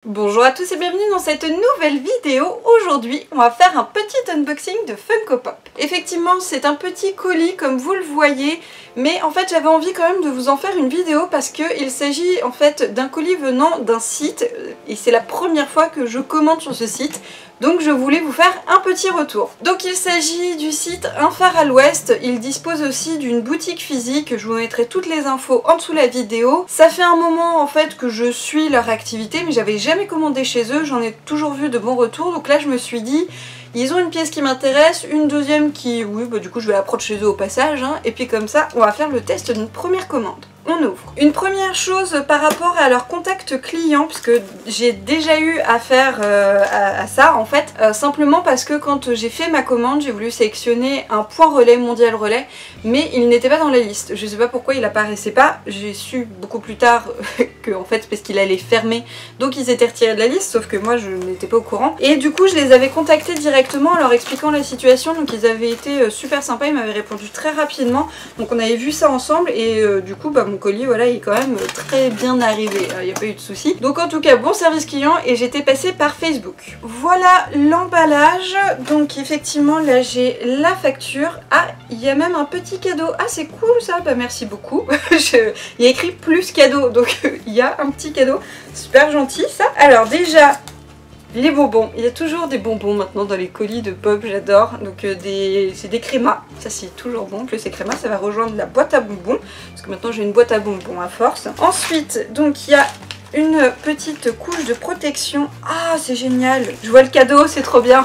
Bonjour à tous et bienvenue dans cette nouvelle vidéo. Aujourd'hui, on va faire un petit unboxing de Funko Pop. Effectivement, c'est un petit colis comme vous le voyez, mais en fait j'avais envie quand même de vous en faire une vidéo parce qu'il s'agit en fait d'un colis venant d'un site et c'est la première fois que je commande sur ce site. Donc je voulais vous faire un petit retour. Donc il s'agit du site Un Phare à l'Ouest. Il dispose aussi d'une boutique physique. Je vous mettrai toutes les infos en dessous de la vidéo. Ça fait un moment en fait que je suis leur activité, mais j'avais jamais commandé chez eux. J'en ai toujours vu de bons retours. Donc là je me suis dit, ils ont une pièce qui m'intéresse, une deuxième qui, oui bah du coup je vais la prendre chez eux au passage. Et puis comme ça on va faire le test d'une première commande. On ouvre. Une première chose par rapport à leur contact client, parce que j'ai déjà eu affaire à ça en fait, simplement parce que quand j'ai fait ma commande, j'ai voulu sélectionner un point relais, mondial relais, mais il n'était pas dans la liste. Je sais pas pourquoi il apparaissait pas, j'ai su beaucoup plus tard que en fait parce qu'il allait fermer, donc ils étaient retirés de la liste, sauf que moi je n'étais pas au courant. Et du coup je les avais contactés directement en leur expliquant la situation, donc ils avaient été super sympas, ils m'avaient répondu très rapidement, donc on avait vu ça ensemble et du coup bah mon colis voilà il est quand même très bien arrivé, il n'y a pas eu de soucis. Donc en tout cas bon service client et j'étais passée par Facebook. Voilà l'emballage, donc effectivement là j'ai la facture. Ah il y a même un petit cadeau, ah c'est cool ça, bah merci beaucoup. Il y a écrit plus cadeau, donc il y a un petit cadeau, super gentil ça. Alors déjà les bonbons, il y a toujours des bonbons maintenant dans les colis de Pop, j'adore. Donc c'est des crémas, ça c'est toujours bon. Plus c'est crémas, ça va rejoindre la boîte à bonbons. Parce que maintenant j'ai une boîte à bonbons à force. Ensuite, donc il y a une petite couche de protection. Ah c'est génial, je vois le cadeau, c'est trop bien.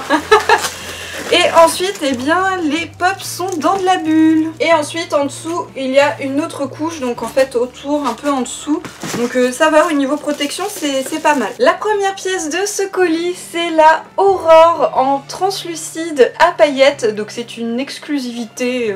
Et ensuite, eh bien, les pops sont dans de la bulle. Et ensuite, en dessous, il y a une autre couche, donc en fait autour, un peu en dessous. Donc ça va, au niveau protection, c'est pas mal. La première pièce de ce colis, c'est la Aurore en translucide à paillettes. Donc c'est une exclusivité...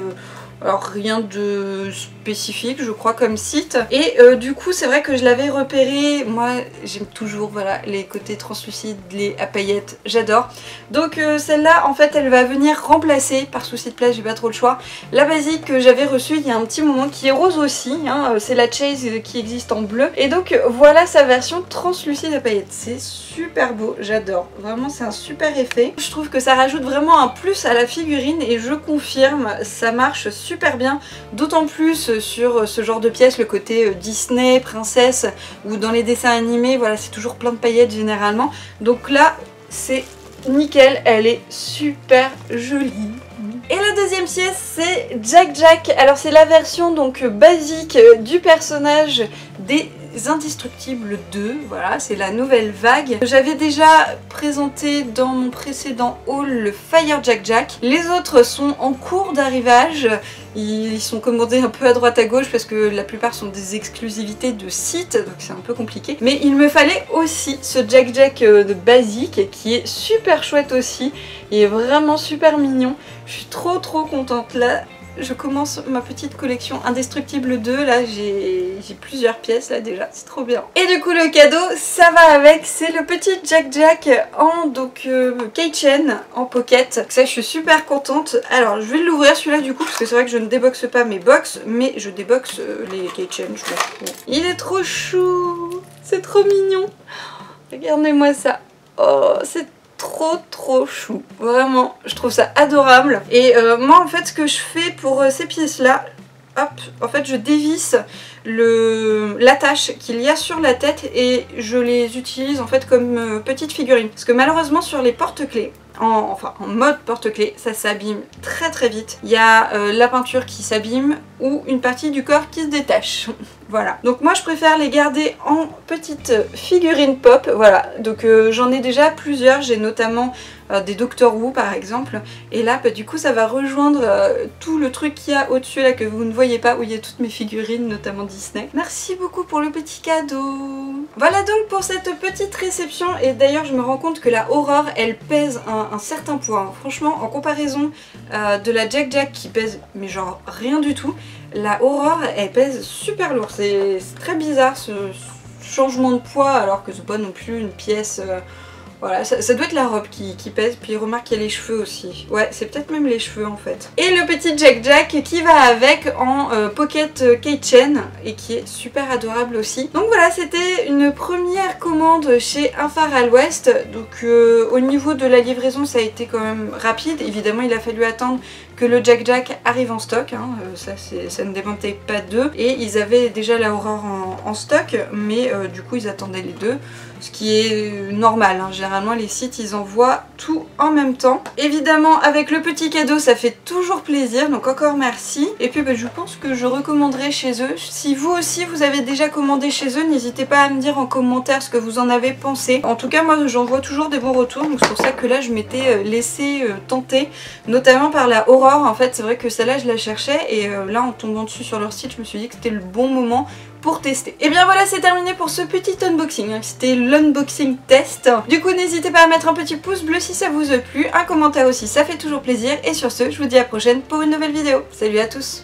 alors rien de spécifique je crois comme site. Et du coup c'est vrai que je l'avais repéré. Moi j'aime toujours voilà les côtés translucides, les à paillettes, j'adore. Donc celle-là en fait elle va venir remplacer, par souci de place j'ai pas trop le choix, la basique que j'avais reçue il y a un petit moment qui est rose aussi. C'est la Chase qui existe en bleu. Et donc voilà sa version translucide à paillettes. C'est super beau, j'adore. Vraiment c'est un super effet. Je trouve que ça rajoute vraiment un plus à la figurine et je confirme, ça marche super bien, d'autant plus sur ce genre de pièces, le côté Disney, princesse, ou dans les dessins animés, voilà c'est toujours plein de paillettes généralement. Donc là c'est nickel, elle est super jolie. Et la deuxième pièce c'est Jack Jack. Alors c'est la version donc basique du personnage des Indestructibles 2, voilà c'est la nouvelle vague. J'avais déjà présenté dans mon précédent haul le Fire Jack Jack. Les autres sont en cours d'arrivage. Ils sont commandés un peu à droite à gauche parce que la plupart sont des exclusivités de sites, donc c'est un peu compliqué. Mais il me fallait aussi ce Jack Jack de basique qui est super chouette aussi. Il est vraiment super mignon. Je suis trop contente là. Je commence ma petite collection Indestructible 2, là j'ai plusieurs pièces là déjà, c'est trop bien. Et du coup le cadeau, ça va avec, c'est le petit Jack Jack en donc keychain, en pocket. Ça je suis super contente. Alors je vais l'ouvrir celui-là du coup, parce que c'est vrai que je ne déboxe pas mes box, mais je déboxe les keychains, je m'en fous. Il est trop chou, c'est trop mignon. Regardez-moi ça, oh c'est trop chou, vraiment je trouve ça adorable. Et moi en fait ce que je fais pour ces pièces là, hop, en fait je dévisse l'attache qu'il y a sur la tête et je les utilise en fait comme petites figurines, parce que malheureusement sur les porte-clés, en mode porte-clés, ça s'abîme très vite. Il y a la peinture qui s'abîme ou une partie du corps qui se détache. Voilà. Donc moi je préfère les garder en petites figurines pop. Voilà. Donc j'en ai déjà plusieurs. J'ai notamment des Doctor Who par exemple. Et là bah, du coup ça va rejoindre tout le truc qu'il y a au-dessus là que vous ne voyez pas, où il y a toutes mes figurines, notamment Disney. Merci beaucoup pour le petit cadeau. Voilà donc pour cette petite réception. Et d'ailleurs je me rends compte que la Aurore elle pèse un certain poids. Franchement en comparaison de la Jack Jack qui pèse mais genre rien du tout, la Aurore elle pèse super lourd. C'est très bizarre ce changement de poids alors que c'est pas non plus une pièce Voilà, ça doit être la robe qui pèse, puis remarque qu'il y a les cheveux aussi. Ouais, c'est peut-être même les cheveux en fait. Et le petit Jack qui va avec en pocket keychain et qui est super adorable aussi. Donc voilà, c'était une première commande chez Un Far à l'Ouest. Donc au niveau de la livraison, ça a été quand même rapide. Évidemment, il a fallu attendre que le Jack arrive en stock, hein. Ça ne dépendait pas d'eux. Et ils avaient déjà la Aurore en stock, mais du coup ils attendaient les deux. Ce qui est normal, hein. Généralement les sites ils envoient tout en même temps. Évidemment avec le petit cadeau ça fait toujours plaisir, donc encore merci. Et puis je pense que je recommanderai chez eux. Si vous aussi vous avez déjà commandé chez eux, n'hésitez pas à me dire en commentaire ce que vous en avez pensé. En tout cas moi j'en vois toujours des bons retours, donc c'est pour ça que là je m'étais laissé tenter, notamment par la Aurore. En fait c'est vrai que celle-là je la cherchais et là en tombant dessus sur leur site je me suis dit que c'était le bon moment pour tester. Et bien voilà, c'est terminé pour ce petit unboxing, hein. C'était l'unboxing test. Du coup n'hésitez pas à mettre un petit pouce bleu si ça vous a plu, un commentaire aussi, ça fait toujours plaisir. Et sur ce, je vous dis à la prochaine pour une nouvelle vidéo. Salut à tous.